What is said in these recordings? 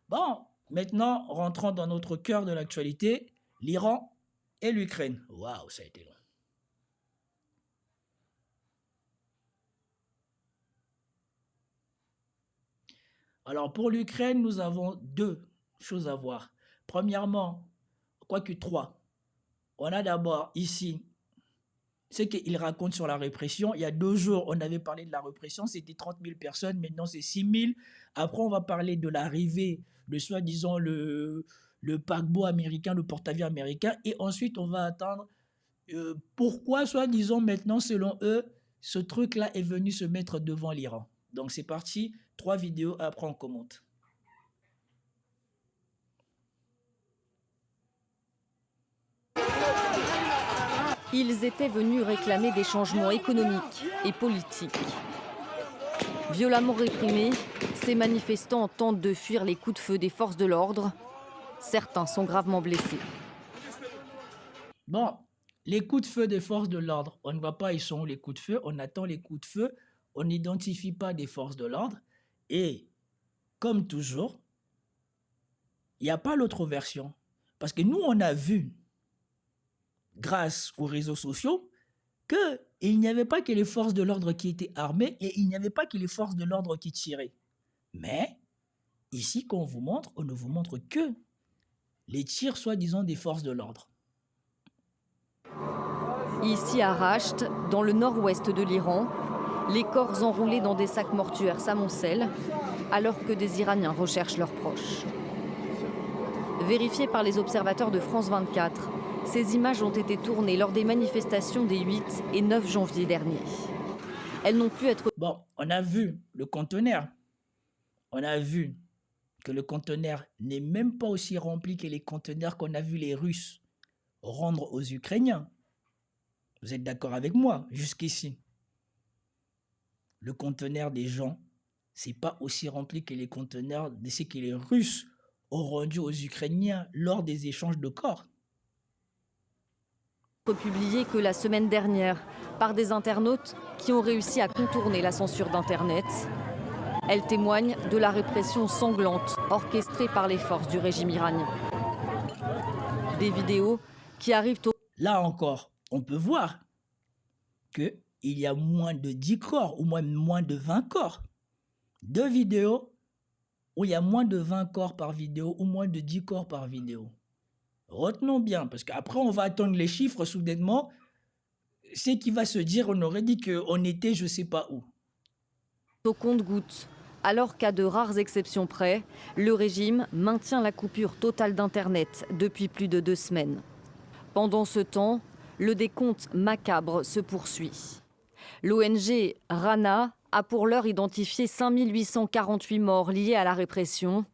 Bon, maintenant, rentrons dans notre cœur de l'actualité, l'Iran et l'Ukraine. Waouh, ça a été long. Alors, pour l'Ukraine, nous avons deux choses à voir. Premièrement, quoique trois. On a d'abord ici ce qu'il raconte sur la répression. Il y a 2 jours, on avait parlé de la répression, c'était 30 000 personnes, maintenant c'est 6 000. Après, on va parler de l'arrivée de soi-disant le paquebot américain, le porte-avions américain. Et ensuite, on va attendre pourquoi, soi-disant, maintenant, selon eux, ce truc-là est venu se mettre devant l'Iran. Donc c'est parti, 3 vidéos, après on commente. Ils étaient venus réclamer des changements économiques et politiques. Violemment réprimés, ces manifestants tentent de fuir les coups de feu des forces de l'ordre. Certains sont gravement blessés. Bon, les coups de feu des forces de l'ordre, on ne voit pas, ils sont où les coups de feu, on attend les coups de feu, on n'identifie pas des forces de l'ordre. Et, comme toujours, il n'y a pas l'autre version. Parce que nous, on a vu, grâce aux réseaux sociaux, qu'il n'y avait pas que les forces de l'ordre qui étaient armées et il n'y avait pas que les forces de l'ordre qui tiraient. Mais, ici, quand on vous montre, on ne vous montre que les tirs soi-disant des forces de l'ordre. Ici à Rasht, dans le nord-ouest de l'Iran, les corps enroulés dans des sacs mortuaires s'amoncellent alors que des Iraniens recherchent leurs proches. Vérifiées par les observateurs de France 24, ces images ont été tournées lors des manifestations des 8 et 9 janvier dernier. Elles n'ont pu être... Bon, on a vu le conteneur. On a vu que le conteneur n'est même pas aussi rempli que les conteneurs qu'on a vu les Russes rendre aux Ukrainiens. Vous êtes d'accord avec moi jusqu'ici? Le conteneur des gens, c'est pas aussi rempli que les conteneurs de ce que les Russes ont rendu aux Ukrainiens lors des échanges de corps. Publié que la semaine dernière par des internautes qui ont réussi à contourner la censure d'Internet. Elle témoigne de la répression sanglante orchestrée par les forces du régime iranien. Des vidéos qui arrivent au... Là encore, on peut voir qu'il y a moins de 10 corps ou moins de 20 corps. 2 vidéos où il y a moins de 20 corps par vidéo ou moins de 10 corps par vidéo. Retenons bien, parce qu'après on va attendre les chiffres soudainement. Ce qui va se dire, on aurait dit qu'on était je ne sais pas où. Au compte-gouttes, alors qu'à de rares exceptions près, le régime maintient la coupure totale d'Internet depuis plus de 2 semaines. Pendant ce temps, le décompte macabre se poursuit. L'ONG Rana a pour l'heure identifié 5848 morts liés à la répression,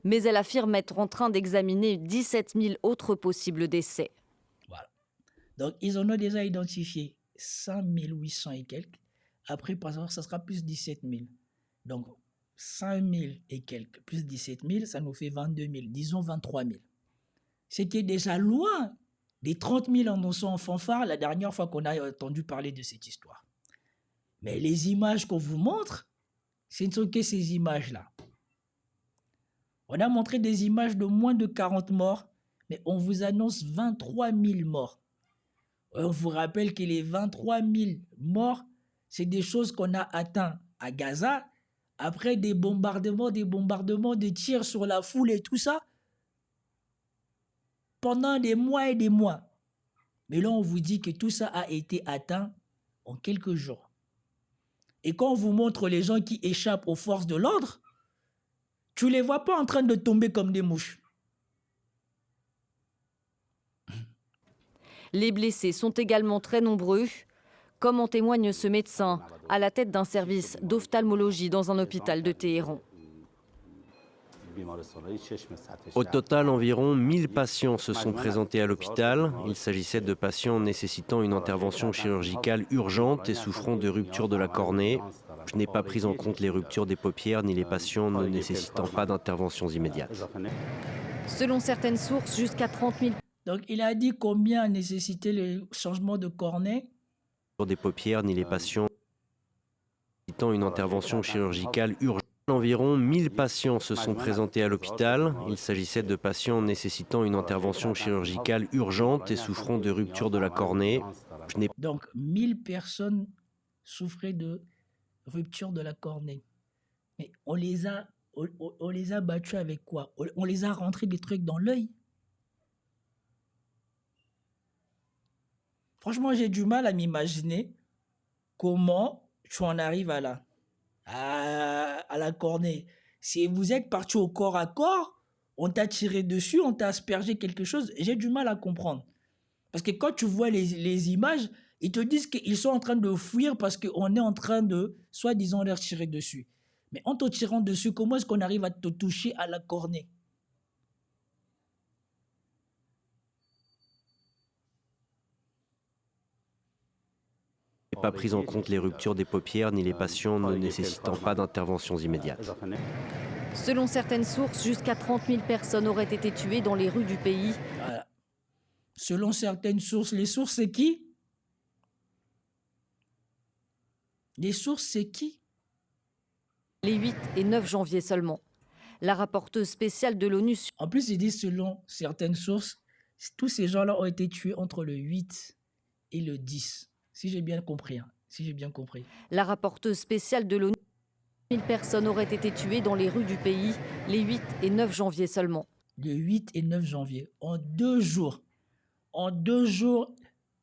mais elle affirme être en train d'examiner 17 000 autres possibles décès. Voilà. Donc, ils en ont déjà identifié 5800 et quelques. Après, par exemple, ça sera plus 17 000. Donc, 5000 et quelques plus 17 000, ça nous fait 22 000, disons 23 000. Ce qui est déjà loin des 30 000 annoncés en fanfare la dernière fois qu'on a entendu parler de cette histoire. Mais les images qu'on vous montre, ce ne sont que ces images-là. On a montré des images de moins de 40 morts, mais on vous annonce 23 000 morts. On vous rappelle que les 23 000 morts, c'est des choses qu'on a atteintes à Gaza, après des bombardements, des tirs sur la foule et tout ça, pendant des mois et des mois. Mais là, on vous dit que tout ça a été atteint en quelques jours. Et quand on vous montre les gens qui échappent aux forces de l'ordre, tu ne les vois pas en train de tomber comme des mouches. Les blessés sont également très nombreux, comme en témoigne ce médecin à la tête d'un service d'ophtalmologie dans un hôpital de Téhéran. Au total, environ 1000 patients se sont présentés à l'hôpital. Il s'agissait de patients nécessitant une intervention chirurgicale urgente et souffrant de rupture de la cornée. Je n'ai pas pris en compte les ruptures des paupières ni les patients ne nécessitant pas d'interventions immédiates. Selon certaines sources, jusqu'à 30 000... Donc, il a dit combien nécessitait le changement de cornée? Des paupières ni les patients nécessitant une intervention chirurgicale urgente. Environ 1000 patients se sont présentés à l'hôpital. Il s'agissait de patients nécessitant une intervention chirurgicale urgente et souffrant de rupture de la cornée. Donc 1000 personnes souffraient de rupture de la cornée. Mais on les a battus avec quoi? On les a rentrés des trucs dans l'œil. Franchement, j'ai du mal à m'imaginer comment tu en arrives à là. À la cornée. Si vous êtes parti au corps à corps, on t'a tiré dessus, on t'a aspergé quelque chose, j'ai du mal à comprendre. Parce que quand tu vois les images, ils te disent qu'ils sont en train de fuir parce qu'on est en train de, soi-disant, leur tirer dessus. Mais en te tirant dessus, comment est-ce qu'on arrive à te toucher à la cornée? Pas pris en compte les ruptures des paupières ni les patients ne nécessitant pas d'interventions immédiates. Selon certaines sources, jusqu'à 30 000 personnes auraient été tuées dans les rues du pays. Voilà. Selon certaines sources, les sources c'est qui? Les sources c'est qui? Les 8 et 9 janvier seulement. La rapporteuse spéciale de l'ONU... En plus, ils disent selon certaines sources, tous ces gens-là ont été tués entre le 8 et le 10. Si j'ai bien compris, hein. Si j'ai bien compris. La rapporteuse spéciale de l'ONU... 1000 personnes auraient été tuées dans les rues du pays les 8 et 9 janvier seulement. Le 8 et 9 janvier, en 2 jours. En 2 jours,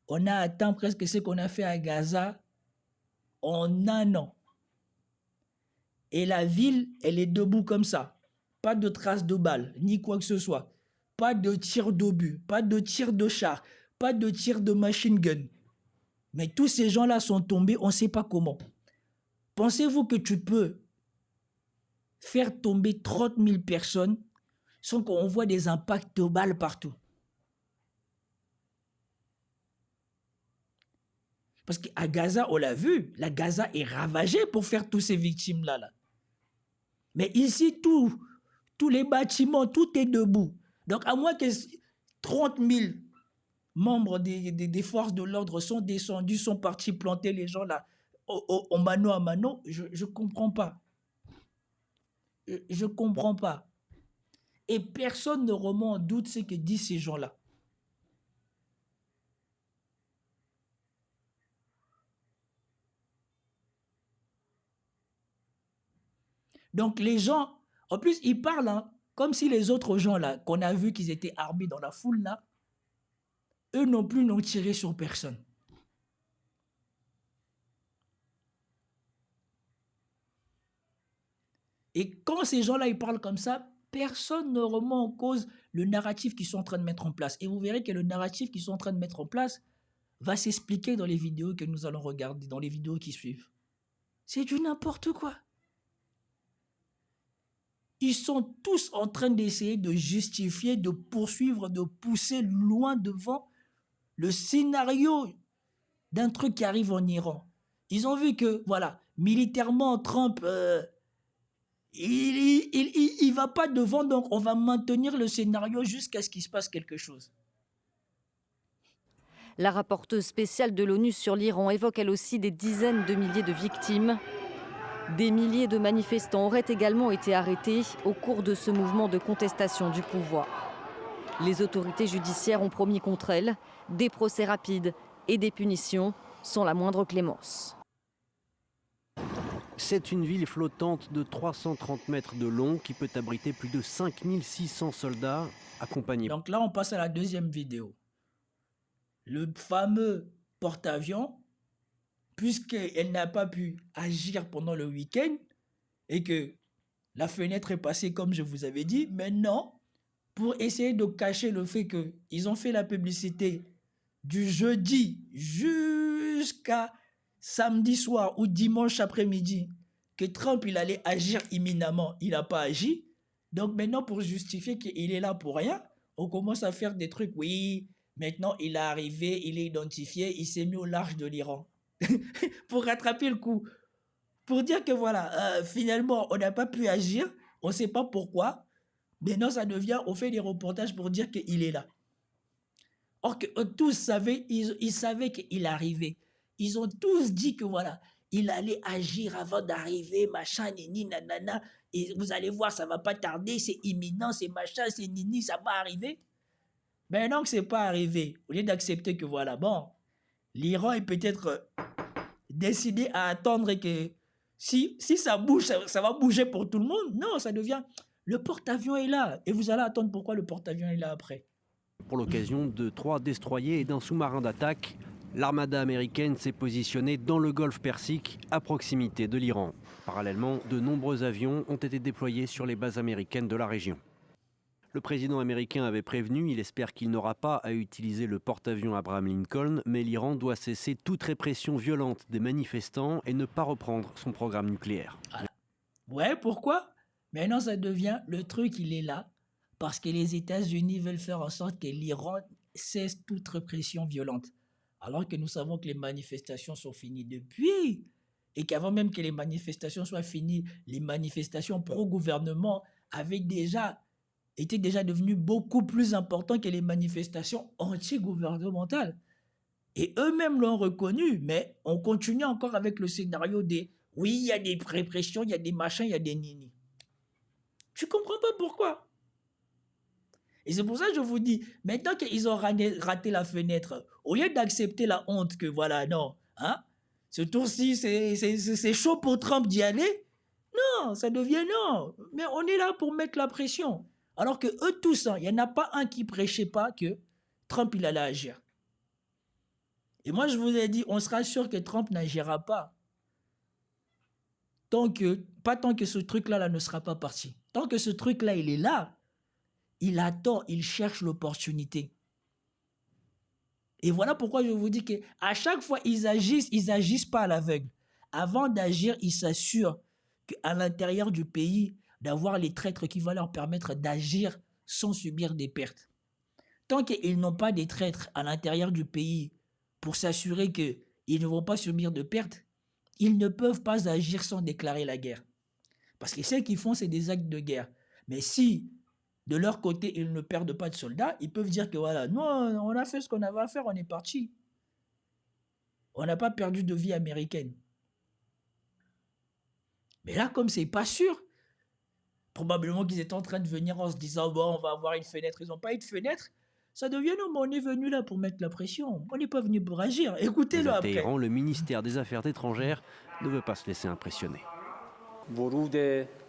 on a atteint presque ce qu'on a fait à Gaza en 1 an. Et la ville, elle est debout comme ça. Pas de traces de balles, ni quoi que ce soit. Pas de tir d'obus, pas de tir de char, pas de tir de machine gun. Mais tous ces gens-là sont tombés, on ne sait pas comment. Pensez-vous que tu peux faire tomber 30 000 personnes sans qu'on voit des impacts de balles partout? Parce qu'à Gaza, on l'a vu, la Gaza est ravagée pour faire tous ces victimes-là. Mais ici, tous les bâtiments, tout est debout. Donc, à moins que 30 000 membres des forces de l'ordre sont descendus, sont partis planter les gens là, au mano à mano, je ne comprends pas. Je ne comprends pas. Et personne ne remet en doute ce que disent ces gens-là. Donc les gens, en plus ils parlent hein, comme si les autres gens là, qu'on a vu qu'ils étaient armés dans la foule là, eux non plus n'ont tiré sur personne. Et quand ces gens-là ils parlent comme ça, personne ne remet en cause le narratif qu'ils sont en train de mettre en place. Et vous verrez que le narratif qu'ils sont en train de mettre en place va s'expliquer dans les vidéos que nous allons regarder, dans les vidéos qui suivent. C'est du n'importe quoi. Ils sont tous en train d'essayer de justifier, de poursuivre, de pousser loin devant le scénario d'un truc qui arrive en Iran. Ils ont vu que, voilà, militairement, Trump, il va pas devant, donc on va maintenir le scénario jusqu'à ce qu'il se passe quelque chose. La rapporteuse spéciale de l'ONU sur l'Iran évoque elle aussi des dizaines de milliers de victimes. Des milliers de manifestants auraient également été arrêtés au cours de ce mouvement de contestation du pouvoir. Les autorités judiciaires ont promis contre elles des procès rapides et des punitions sans la moindre clémence. C'est une ville flottante de 330 mètres de long qui peut abriter plus de 5600 soldats accompagnés. Donc là, on passe à la deuxième vidéo. Le fameux porte-avions, puisqu'elle n'a pas pu agir pendant le week-end et que la fenêtre est passée comme je vous avais dit, maintenant, pour essayer de cacher le fait qu'ils ont fait la publicité du jeudi jusqu'à samedi soir ou dimanche après-midi, que Trump il allait agir imminemment, il n'a pas agi. Donc maintenant, pour justifier qu'il est là pour rien, on commence à faire des trucs, oui, maintenant il est arrivé, il est identifié, il s'est mis au large de l'Iran. Pour rattraper le coup. Pour dire que voilà, finalement, on n'a pas pu agir, on ne sait pas pourquoi. Maintenant, ça devient, on fait des reportages pour dire qu'il est là. Or que tous savaient, ils savaient qu'il arrivait. Ils ont tous dit que voilà, il allait agir avant d'arriver, machin, nini, nanana. et vous allez voir, ça va pas tarder, c'est imminent, c'est machin, c'est nini, ça va arriver. Mais non, que c'est pas arrivé. Au lieu d'accepter que voilà, bon, l'Iran est peut-être décidé à attendre que si ça bouge, ça va bouger pour tout le monde. Non, ça devient, le porte-avions est là. Et vous allez attendre pourquoi le porte-avions est là après. Pour l'occasion de 3 destroyers et d'un sous-marin d'attaque, l'armada américaine s'est positionnée dans le golfe Persique, à proximité de l'Iran. Parallèlement, de nombreux avions ont été déployés sur les bases américaines de la région. Le président américain avait prévenu, il espère qu'il n'aura pas à utiliser le porte-avions Abraham Lincoln, mais l'Iran doit cesser toute répression violente des manifestants et ne pas reprendre son programme nucléaire. Ouais, pourquoi? Maintenant, ça devient, le truc, il est là, parce que les États-Unis veulent faire en sorte que l'Iran cesse toute répression violente. Alors que nous savons que les manifestations sont finies depuis, et qu'avant même que les manifestations soient finies, les manifestations pro-gouvernement étaient déjà devenues beaucoup plus importantes que les manifestations anti-gouvernementales. Et eux-mêmes l'ont reconnu, mais on continue encore avec le scénario des « oui, il y a des répressions, il y a des machins, il y a des nini ». Je ne comprends pas pourquoi. Et c'est pour ça que je vous dis, maintenant qu'ils ont raté la fenêtre, au lieu d'accepter la honte que voilà, non, hein, ce tour-ci, c'est chaud pour Trump d'y aller, non, ça devient non. Mais on est là pour mettre la pression. Alors que eux tous, hein, il n'y en a pas un qui prêchait pas que Trump, il allait agir. Et moi, je vous ai dit, on sera sûr que Trump n'agira pas. Pas tant que ce truc-là ne sera pas parti. Tant que ce truc-là, il est là, il attend, il cherche l'opportunité. Et voilà pourquoi je vous dis qu'à chaque fois, ils agissent pas à l'aveugle. Avant d'agir, ils s'assurent qu'à l'intérieur du pays, d'avoir les traîtres qui vont leur permettre d'agir sans subir des pertes. Tant qu'ils n'ont pas des traîtres à l'intérieur du pays pour s'assurer qu'ils ne vont pas subir de pertes, ils ne peuvent pas agir sans déclarer la guerre. Parce que ce qu'ils font, c'est des actes de guerre. Mais si, de leur côté, ils ne perdent pas de soldats, ils peuvent dire que voilà, nous, on a fait ce qu'on avait à faire, on est parti. On n'a pas perdu de vie américaine. Mais là, comme c'est pas sûr, probablement qu'ils étaient en train de venir en se disant, bon, on va avoir une fenêtre. Ils n'ont pas eu de fenêtre. Ça devient, non, mais on est venu là pour mettre la pression. On n'est pas venu pour agir. Écoutez-le après. Téhéran, le ministère des Affaires étrangères ne veut pas se laisser impressionner.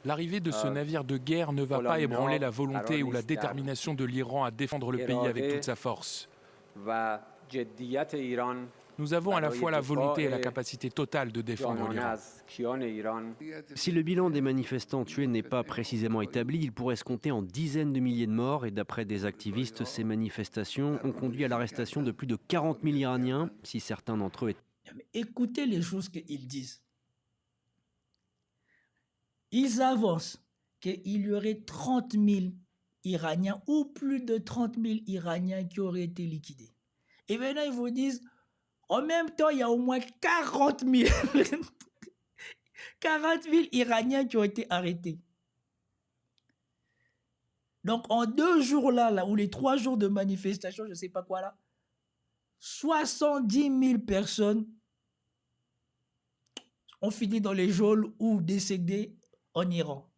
L'arrivée de ce navire de guerre ne va pas ébranler la volonté ou la détermination de l'Iran à défendre le pays avec toute sa force. Nous avons à la fois la volonté et la capacité totale de défendre l'Iran. Si le bilan des manifestants tués n'est pas précisément établi, il pourrait se compter en dizaines de milliers de morts. Et d'après des activistes, ces manifestations ont conduit à l'arrestation de plus de 40 000 Iraniens, si certains d'entre eux étaient... Écoutez les choses qu'ils disent. Ils avancent qu'il y aurait 30 000 Iraniens ou plus de 30 000 Iraniens qui auraient été liquidés. Et maintenant, ils vous disent, en même temps, il y a au moins 40 000 Iraniens qui ont été arrêtés. Donc, en 2 jours là, ou les 3 jours de manifestation, je ne sais pas quoi là, 70 000 personnes ont fini dans les geôles ou décédées en Iran.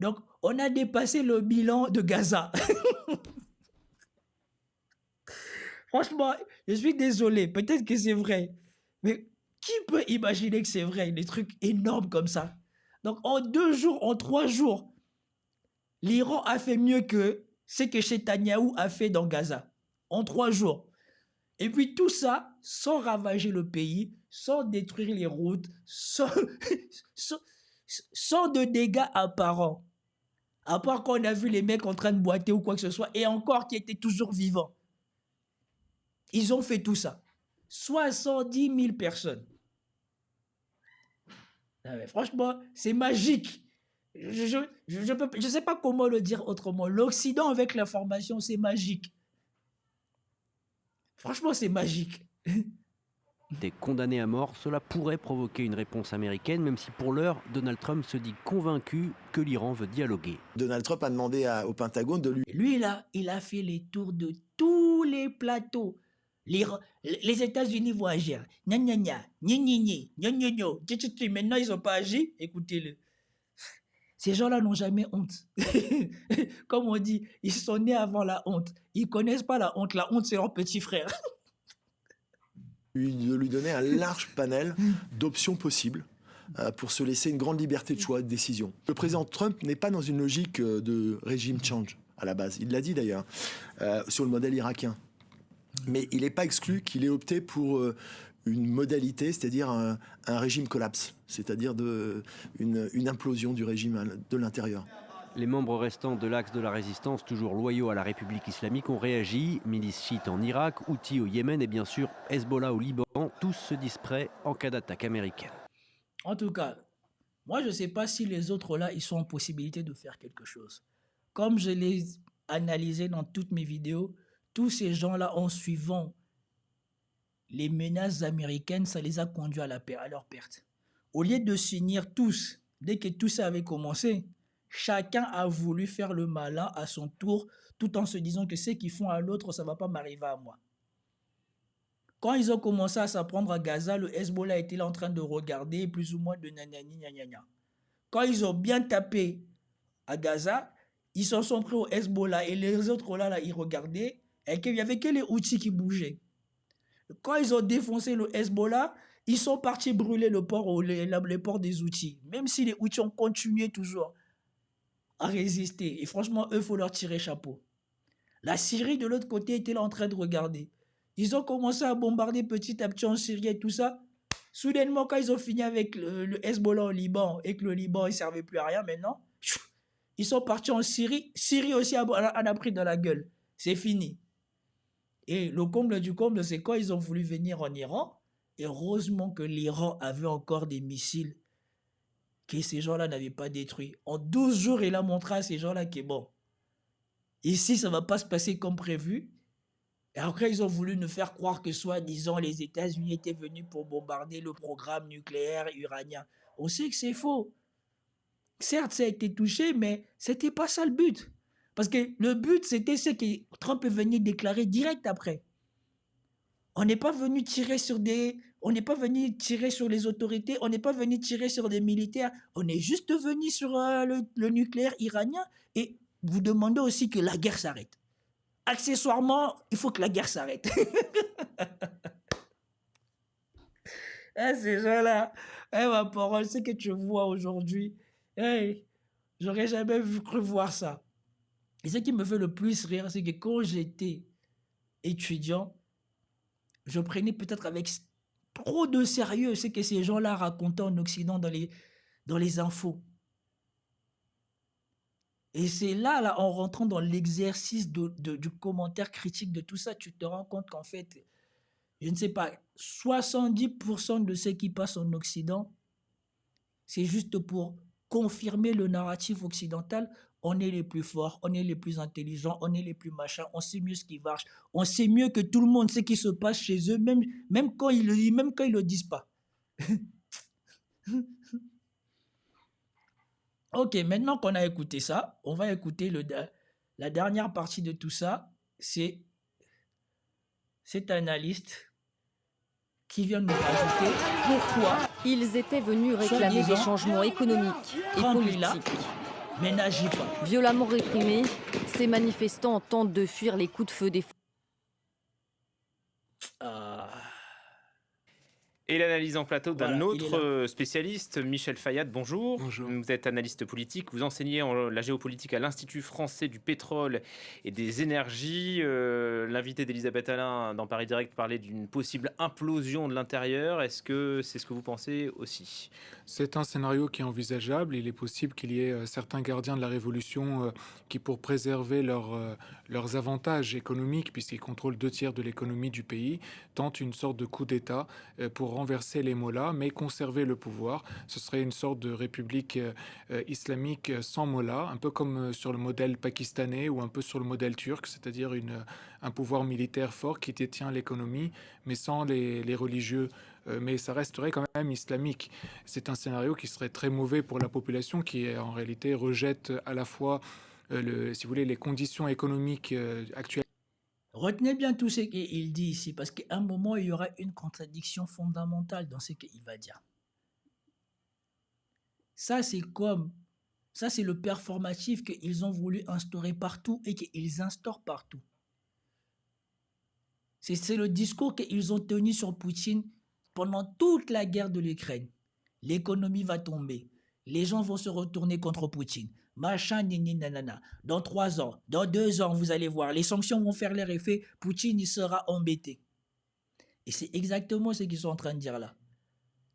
Donc, on a dépassé le bilan de Gaza. Franchement, je suis désolé. Peut-être que c'est vrai. Mais qui peut imaginer que c'est vrai? Des trucs énormes comme ça. Donc, en 2 jours, en 3 jours, l'Iran a fait mieux que ce que Netanyahou a fait dans Gaza. En 3 jours. Et puis tout ça, sans ravager le pays, sans détruire les routes, sans de dégâts apparents. À part qu'on a vu les mecs en train de boiter ou quoi que ce soit, et encore qui étaient toujours vivants. Ils ont fait tout ça. 70 000 personnes. Non mais franchement, c'est magique. Je sais pas comment le dire autrement. L'Occident avec l'information, c'est magique. Franchement, c'est magique. Des condamnés à mort, cela pourrait provoquer une réponse américaine, même si pour l'heure, Donald Trump se dit convaincu que l'Iran veut dialoguer. Donald Trump a demandé au Pentagone de lui... Lui, là, il a fait les tours de tous les plateaux. Les États-Unis vont agir. Gna gna gna, gna gna gna, gna gna gna. Maintenant, ils n'ont pas agi. Écoutez-le. Ces gens-là n'ont jamais honte. Comme on dit, ils sont nés avant la honte. Ils ne connaissent pas la honte. La honte, c'est leur petit frère. De lui donner un large panel d'options possibles pour se laisser une grande liberté de choix et de décision. Le président Trump n'est pas dans une logique de régime change à la base. Il l'a dit d'ailleurs, sur le modèle irakien. Mais il n'est pas exclu qu'il ait opté pour une modalité, c'est-à-dire un régime collapse, c'est-à-dire une implosion du régime de l'intérieur. Les membres restants de l'axe de la résistance, toujours loyaux à la République islamique, ont réagi. Milices chiites en Irak, Houthis au Yémen et bien sûr Hezbollah au Liban. Tous se disent prêts en cas d'attaque américaine. En tout cas, moi je ne sais pas si les autres là, ils sont en possibilité de faire quelque chose. Comme je l'ai analysé dans toutes mes vidéos, tous ces gens-là, en suivant les menaces américaines, ça les a conduits à leur perte. Au lieu de s'unir tous, dès que tout ça avait commencé, chacun a voulu faire le malin à son tour, tout en se disant que ce qu'ils font à l'autre, ça ne va pas m'arriver à moi. Quand ils ont commencé à s'apprendre à Gaza, le Hezbollah était là en train de regarder plus ou moins de nanani, gna. Quand ils ont bien tapé à Gaza, ils s'en sont pris au Hezbollah et les autres là ils regardaient et qu'il n'y avait que les Houthis qui bougeaient. Quand ils ont défoncé le Hezbollah, ils sont partis brûler le port, les ports des Houthis. Même si les Houthis ont continué toujours à résister. Et franchement, eux, il faut leur tirer chapeau. La Syrie, de l'autre côté, était là en train de regarder. Ils ont commencé à bombarder petit à petit en Syrie et tout ça. Soudainement, quand ils ont fini avec le Hezbollah au Liban et que le Liban ne servait plus à rien maintenant, ils sont partis en Syrie. Syrie aussi en a pris dans la gueule. C'est fini. Et le comble du comble, c'est quand ils ont voulu venir en Iran. Et heureusement que l'Iran avait encore des missiles que ces gens-là n'avaient pas détruits. En 12 jours, il a montré à ces gens-là que bon, ici, ça ne va pas se passer comme prévu. Et après, ils ont voulu nous faire croire que, soi-disant, les États-Unis étaient venus pour bombarder le programme nucléaire iranien. On sait que c'est faux. Certes, ça a été touché, mais ce n'était pas ça le but. Parce que le but, c'était ce que Trump est venu déclarer direct après. On n'est pas venu tirer sur on n'est pas venu tirer sur les autorités, on n'est pas venu tirer sur des militaires, on est juste venu sur le nucléaire iranien et vous demandez aussi que la guerre s'arrête. Accessoirement, il faut que la guerre s'arrête. Ah, ces gens-là, ma parole, c'est que tu vois aujourd'hui, j'aurais jamais cru voir ça. Et ce qui me fait le plus rire, c'est que quand j'étais étudiant, je prenais peut-être avec trop de sérieux ce que ces gens-là racontaient en Occident dans les infos. Et c'est là, en rentrant dans l'exercice du commentaire critique de tout ça, tu te rends compte qu'en fait, je ne sais pas, 70% de ce qui passe en Occident, c'est juste pour confirmer le narratif occidental. On est les plus forts, on est les plus intelligents, on est les plus machins, on sait mieux ce qui marche, on sait mieux que tout le monde ce qui se passe chez eux, même quand ils le disent pas. Ok, maintenant qu'on a écouté ça, on va écouter la dernière partie de tout ça. C'est cet analyste qui vient nous rajouter pourquoi ils étaient venus réclamer des changements économiques et politiques. Mais n'agit pas. Violemment réprimés, ces manifestants tentent de fuir les coups de feu des... Et l'analyse en plateau d'un Voilà, autre spécialiste, Michel Fayad, bonjour. Bonjour. Vous êtes analyste politique, vous enseignez la géopolitique à l'Institut français du pétrole et des énergies. L'invité d'Elisabeth Alain dans Paris Direct parlait d'une possible implosion de l'intérieur. Est-ce que c'est ce que vous pensez aussi ? C'est un scénario qui est envisageable. Il est possible qu'il y ait certains gardiens de la Révolution qui, pour préserver leurs avantages économiques, puisqu'ils contrôlent 2/3 de l'économie du pays, tentent une sorte de coup d'État pour renverser les mollahs, mais conserver le pouvoir. Ce serait une sorte de république islamique sans mollahs, un peu comme sur le modèle pakistanais ou un peu sur le modèle turc, c'est-à-dire un pouvoir militaire fort qui détient l'économie, mais sans les religieux. Mais ça resterait quand même islamique. C'est un scénario qui serait très mauvais pour la population qui, en réalité, rejette à la fois, si vous voulez, les conditions économiques actuelles. Retenez bien tout ce qu'il dit ici, parce qu'à un moment, il y aura une contradiction fondamentale dans ce qu'il va dire. Ça, c'est comme Ça, c'est le performatif qu'ils ont voulu instaurer partout et qu'ils instaurent partout. C'est le discours qu'ils ont tenu sur Poutine pendant toute la guerre de l'Ukraine. L'économie va tomber. Les gens vont se retourner contre Poutine. Machin, nini, nanana. Dans 3 ans, dans 2 ans, vous allez voir, les sanctions vont faire leur effet. Poutine, il sera embêté. Et c'est exactement ce qu'ils sont en train de dire là.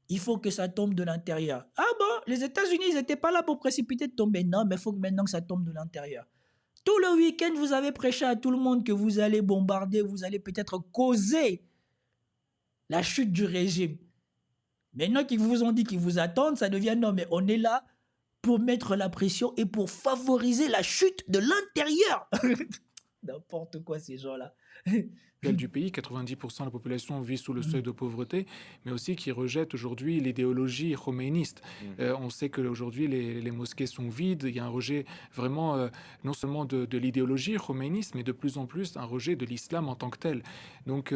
Il faut que ça tombe de l'intérieur. Ah bon, les États-Unis, ils n'étaient pas là pour précipiter de tomber. Non, mais il faut maintenant que ça tombe de l'intérieur. Tout le week-end, vous avez prêché à tout le monde que vous allez bombarder, vous allez peut-être causer la chute du régime. Maintenant qu'ils vous ont dit qu'ils vous attendent, ça devient non, mais on est là pour mettre la pression et pour favoriser la chute de l'intérieur. N'importe quoi, ces gens-là. Du pays, 90% de la population vit sous le seuil de pauvreté, mais aussi qui rejette aujourd'hui l'idéologie khomeiniste. On sait qu'aujourd'hui, les mosquées sont vides. Il y a un rejet vraiment, non seulement de l'idéologie khomeiniste, mais de plus en plus un rejet de l'islam en tant que tel. Donc,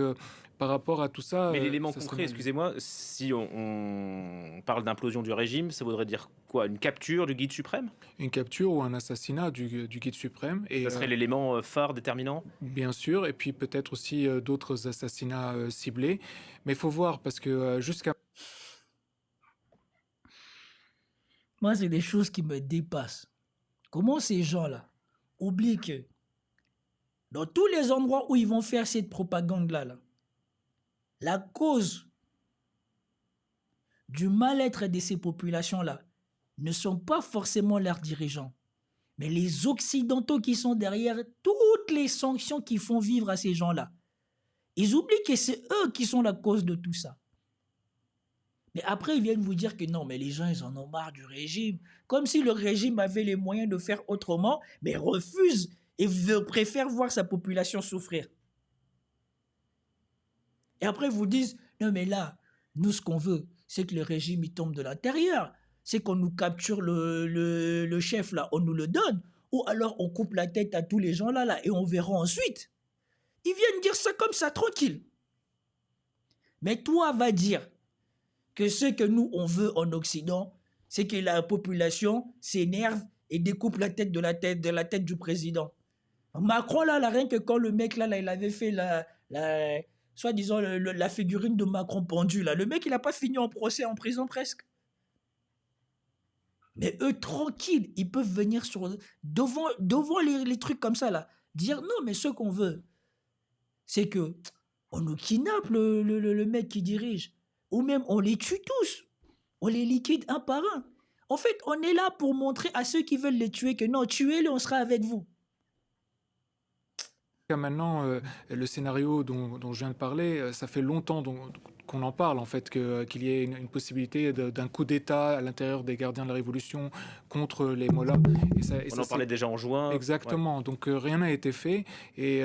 par rapport à tout ça... Mais l'élément concret, excusez-moi, si on parle d'implosion du régime, ça voudrait dire quoi? Une capture du guide suprême? Une capture ou un assassinat du guide suprême. Et, ça serait l'élément phare déterminant? Bien sûr, et puis peut-être aussi d'autres assassinats ciblés. Mais il faut voir, parce que jusqu'à... Moi, c'est des choses qui me dépassent. Comment ces gens-là oublient que dans tous les endroits où ils vont faire cette propagande-là, la cause du mal-être de ces populations-là ne sont pas forcément leurs dirigeants, mais les Occidentaux qui sont derrière toutes les sanctions qui font vivre à ces gens-là. Ils oublient que c'est eux qui sont la cause de tout ça. Mais après, ils viennent vous dire que non, mais les gens, ils en ont marre du régime. Comme si le régime avait les moyens de faire autrement, mais refuse et préfère voir sa population souffrir. Et après, ils vous disent, non, mais là, nous, ce qu'on veut, c'est que le régime, il tombe de l'intérieur. C'est qu'on nous capture le chef, là, on nous le donne. Ou alors, on coupe la tête à tous les gens là, et on verra ensuite. Ils viennent dire ça comme ça, tranquille. Mais toi, va dire que ce que nous, on veut en Occident, c'est que la population s'énerve et découpe la tête de la tête du président. Macron, là, rien que quand le mec, là il avait fait soi-disant la figurine de Macron pendue, là, le mec, il n'a pas fini en procès, en prison presque. Mais eux, tranquilles, ils peuvent venir devant les trucs comme ça, là, dire non, mais ce qu'on veut, c'est que on nous kidnappe le mec qui dirige. Ou même on les tue tous. On les liquide un par un. En fait, on est là pour montrer à ceux qui veulent les tuer que non, tuez-les, on sera avec vous. Maintenant, le scénario dont je viens de parler, ça fait longtemps qu'on en parle, en fait, qu'il y ait une possibilité d'un coup d'État à l'intérieur des gardiens de la Révolution contre les Mollahs. On en parlait déjà en juin. Exactement. Ouais. Donc rien n'a été fait. Et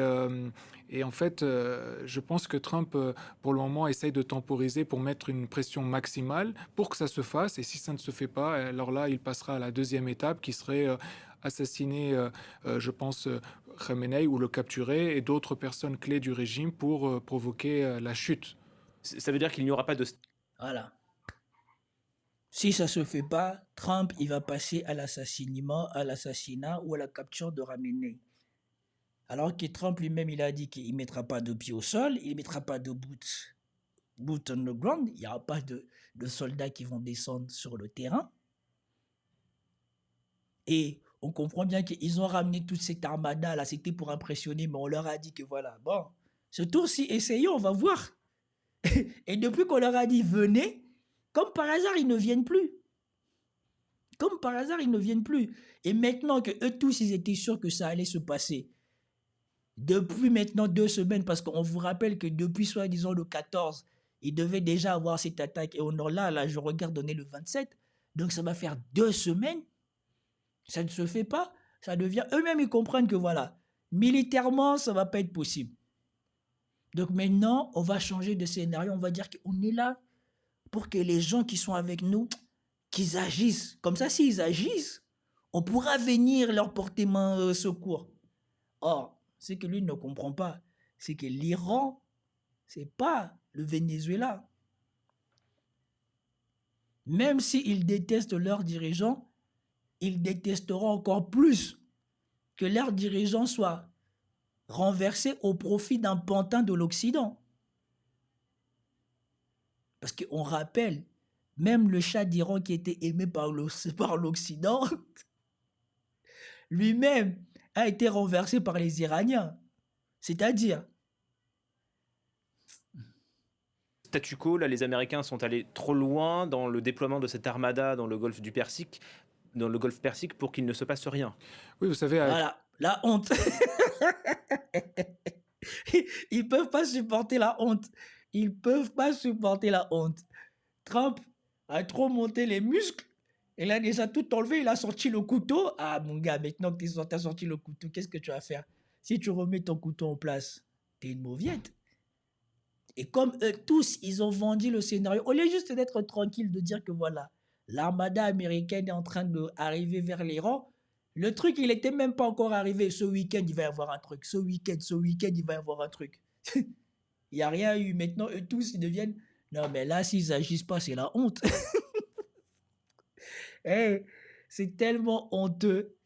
en fait, je pense que Trump, pour le moment, essaye de temporiser pour mettre une pression maximale pour que ça se fasse. Et si ça ne se fait pas, alors là, il passera à la deuxième étape qui serait assassiner, je pense, Khamenei ou le capturer et d'autres personnes clés du régime pour provoquer la chute. Ça veut dire qu'il n'y aura pas de... Voilà. Si ça ne se fait pas, Trump, il va passer à l'assassinat ou à la capture de Khamenei. Alors que Trump lui-même, il a dit qu'il ne mettra pas de pied au sol, il ne mettra pas de boot on the ground, il n'y aura pas de soldats qui vont descendre sur le terrain. Et on comprend bien qu'ils ont ramené toute cette armada là, c'était pour impressionner, mais on leur a dit que voilà, bon, ce tour-ci, essayons, on va voir. Et depuis qu'on leur a dit venez, comme par hasard, ils ne viennent plus. Comme par hasard, ils ne viennent plus. Et maintenant que eux tous, ils étaient sûrs que ça allait se passer, depuis maintenant 2 semaines, parce qu'on vous rappelle que depuis soi-disant le 14, ils devaient déjà avoir cette attaque. Et on a là, je regarde, on est le 27. Donc ça va faire 2 semaines. Ça ne se fait pas. Ça devient... Eux-mêmes, ils comprennent que voilà, militairement, ça ne va pas être possible. Donc maintenant, on va changer de scénario. On va dire qu'on est là pour que les gens qui sont avec nous, qu'ils agissent. Comme ça, s'ils agissent, on pourra venir leur porter main secours. Or, ce que lui ne comprend pas, c'est que l'Iran, ce n'est pas le Venezuela. Même s'ils détestent leurs dirigeants, ils détesteront encore plus que leurs dirigeants soient renversés au profit d'un pantin de l'Occident. Parce qu'on rappelle, même le Shah d'Iran qui était aimé par l'Occident, lui-même a été renversé par les Iraniens. C'est-à-dire, Statu quo, là, les Américains sont allés trop loin dans le déploiement de cette armada dans le golfe Persique pour qu'il ne se passe rien. Oui, vous savez, voilà, la honte. Ils ne peuvent pas supporter la honte. Ils ne peuvent pas supporter la honte. Trump a trop monté les muscles. Il a déjà tout enlevé. Il a sorti le couteau. Ah, mon gars, maintenant que tu as sorti le couteau, qu'est-ce que tu vas faire? Si tu remets ton couteau en place, t'es une mauviette. Et comme eux tous, ils ont vendu le scénario, au lieu juste d'être tranquille, de dire que voilà, l'armada américaine est en train d'arriver vers l'Iran, le truc, il n'était même pas encore arrivé. Ce week-end, il va y avoir un truc. Ce week-end, il va y avoir un truc. Il n'y a rien eu. Maintenant, eux tous, ils deviennent... Non, mais là, s'ils n'agissent pas, c'est la honte. Hey, c'est tellement honteux.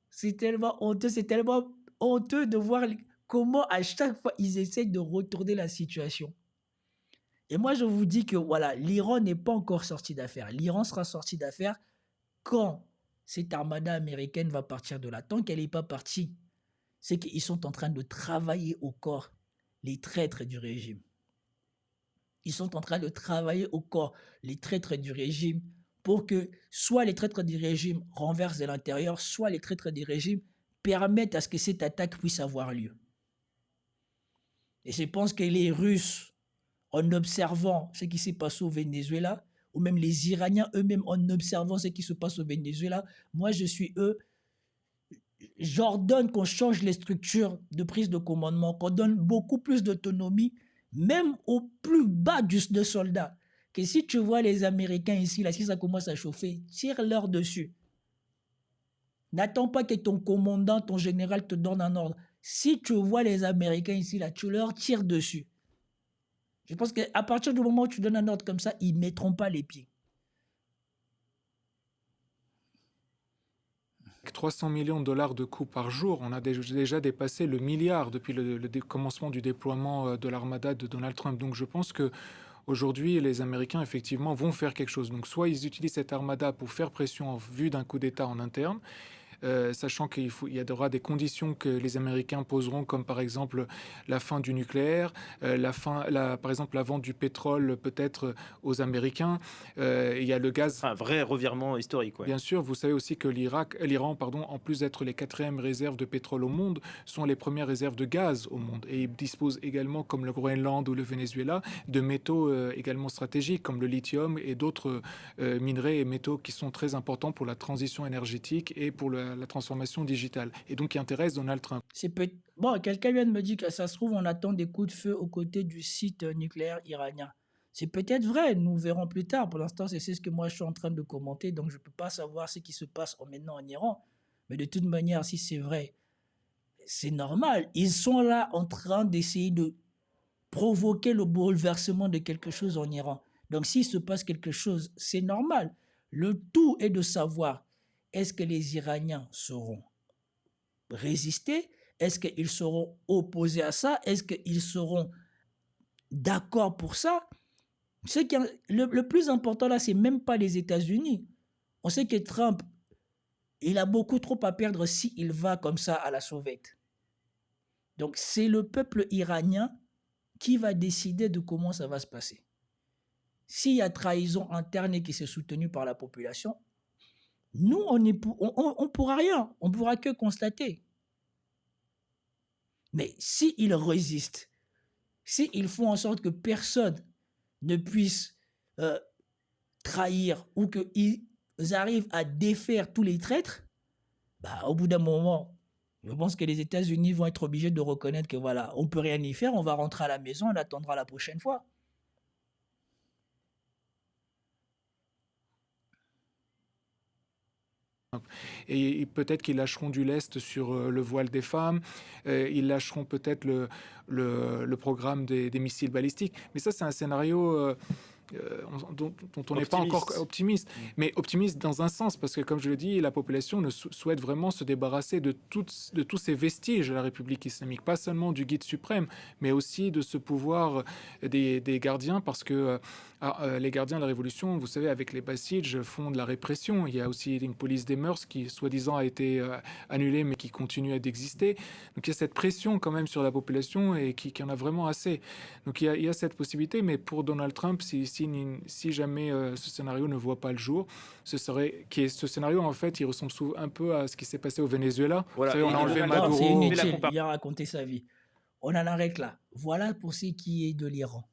C'est tellement honteux. C'est tellement honteux de voir comment à chaque fois, ils essaient de retourner la situation. Et moi, je vous dis que voilà, l'Iran n'est pas encore sorti d'affaire. L'Iran sera sorti d'affaire quand cette armada américaine va partir de là. Tant qu'elle n'est pas partie, c'est qu'ils sont en train de travailler au corps les traîtres du régime. Ils sont en train de travailler au corps les traîtres du régime pour que soit les traîtres du régime renversent de l'intérieur, soit les traîtres du régime permettent à ce que cette attaque puisse avoir lieu. Et je pense que les Russes, en observant ce qui s'est passé au Venezuela, ou même les Iraniens eux-mêmes en observant ce qui se passe au Venezuela, moi je suis eux, j'ordonne qu'on change les structures de prise de commandement, qu'on donne beaucoup plus d'autonomie, même au plus bas de soldats. Que si tu vois les Américains ici, là, si ça commence à chauffer, tire-leur dessus. N'attends pas que ton commandant, ton général te donne un ordre. Si tu vois les Américains ici, là, tu leur tires dessus. Je pense qu'à partir du moment où tu donnes un ordre comme ça, ils ne mettront pas les pieds. 300 millions de dollars de coûts par jour, on a déjà dépassé le milliard depuis le commencement du déploiement de l'armada de Donald Trump. Donc je pense que aujourd'hui, les Américains, effectivement, vont faire quelque chose. Donc soit ils utilisent cette armada pour faire pression en vue d'un coup d'État en interne, sachant qu'il y aura des conditions que les Américains poseront, comme par exemple la fin du nucléaire, par exemple la vente du pétrole peut-être aux Américains. Il y a le gaz. Un vrai revirement historique. Ouais. Bien sûr, vous savez aussi que l'Iran, en plus d'être les 4e réserves de pétrole au monde, sont les premières réserves de gaz au monde. Et ils disposent également, comme le Groenland ou le Venezuela, de métaux également stratégiques, comme le lithium et d'autres minerais et métaux qui sont très importants pour la transition énergétique et pour la transformation digitale, et donc qui intéresse Donald Trump. Bon, quelqu'un vient de me dire que ça se trouve, on attend des coups de feu aux côtés du site nucléaire iranien. C'est peut-être vrai, nous verrons plus tard. Pour l'instant, c'est ce que moi je suis en train de commenter, donc je ne peux pas savoir ce qui se passe maintenant en Iran. Mais de toute manière, si c'est vrai, c'est normal. Ils sont là en train d'essayer de provoquer le bouleversement de quelque chose en Iran. Donc s'il se passe quelque chose, c'est normal. Le tout est de savoir, est-ce que les Iraniens sauront résister? Est-ce qu'ils seront opposés à ça? Est-ce qu'ils seront d'accord pour ça? Le plus important là, c'est même pas les États-Unis. On sait que Trump, il a beaucoup trop à perdre s'il va comme ça à la sauvette. Donc c'est le peuple iranien qui va décider de comment ça va se passer. S'il y a trahison interne et qui est soutenue par la population, nous, on ne pourra rien, on ne pourra que constater. Mais s'ils résistent, s'ils font en sorte que personne ne puisse trahir ou qu'ils arrivent à défaire tous les traîtres, au bout d'un moment, je pense que les États-Unis vont être obligés de reconnaître que voilà, on ne peut rien y faire, on va rentrer à la maison, on attendra la prochaine fois. Et peut-être qu'ils lâcheront du lest sur le voile des femmes, ils lâcheront peut-être le programme des missiles balistiques. Mais ça, c'est un scénario dont on n'est pas encore optimiste. Mais optimiste dans un sens, parce que comme je le dis, la population souhaite vraiment se débarrasser de tous ces vestiges de la République islamique, pas seulement du guide suprême, mais aussi de ce pouvoir des gardiens, parce que les gardiens de la Révolution, vous savez, avec les Bassidj, font de la répression. Il y a aussi une police des mœurs qui, soi-disant, a été annulée, mais qui continue d'exister. Donc il y a cette pression quand même sur la population et qui en a vraiment assez. Donc il y a cette possibilité, mais pour Donald Trump, si jamais ce scénario ne voit pas le jour, ce scénario, en fait, il ressemble un peu à ce qui s'est passé au Venezuela. Voilà. Vous savez, on a enlevé Maduro. C'est inutile, il a raconté sa vie. On en arrête là. Voilà pour ce qui est de l'Iran.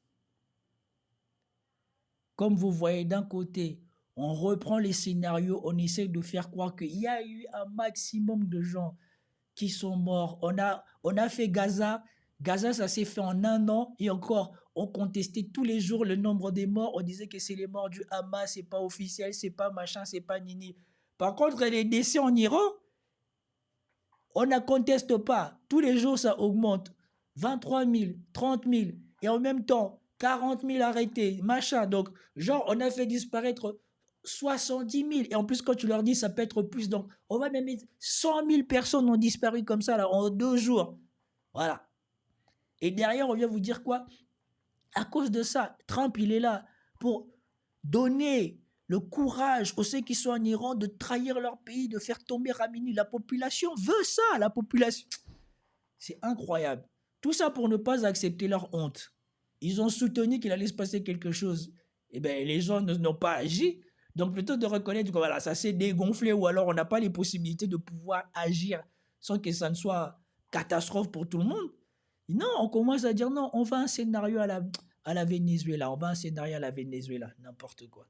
Comme vous voyez, d'un côté, on reprend les scénarios, on essaie de faire croire qu'il y a eu un maximum de gens qui sont morts. On a fait Gaza. Gaza, ça s'est fait en 1 an. Et encore, on contestait tous les jours le nombre des morts. On disait que c'est les morts du Hamas, c'est pas officiel, c'est pas machin, c'est pas nini. Par contre, les décès en Iran, on ne conteste pas. Tous les jours, ça augmente. 23 000, 30 000. Et en même temps, 40 000 arrêtés, machin. Donc, genre, on a fait disparaître 70 000. Et en plus, quand tu leur dis, ça peut être plus. Donc, on va même mettre 100 000 personnes ont disparu comme ça, là, en 2 jours. Voilà. Et derrière, on vient vous dire quoi? À cause de ça, Trump, il est là pour donner le courage aux ceux qui sont en Iran de trahir leur pays, de faire tomber Ramini. La population veut ça, la population. C'est incroyable. Tout ça pour ne pas accepter leur honte. Ils ont soutenu qu'il allait se passer quelque chose. Eh bien, les gens n'ont pas agi. Donc, plutôt de reconnaître que voilà, ça s'est dégonflé ou alors on n'a pas les possibilités de pouvoir agir sans que ça ne soit catastrophe pour tout le monde. Non, on commence à dire non, on va un scénario à la Venezuela. On va un scénario à la Venezuela. N'importe quoi.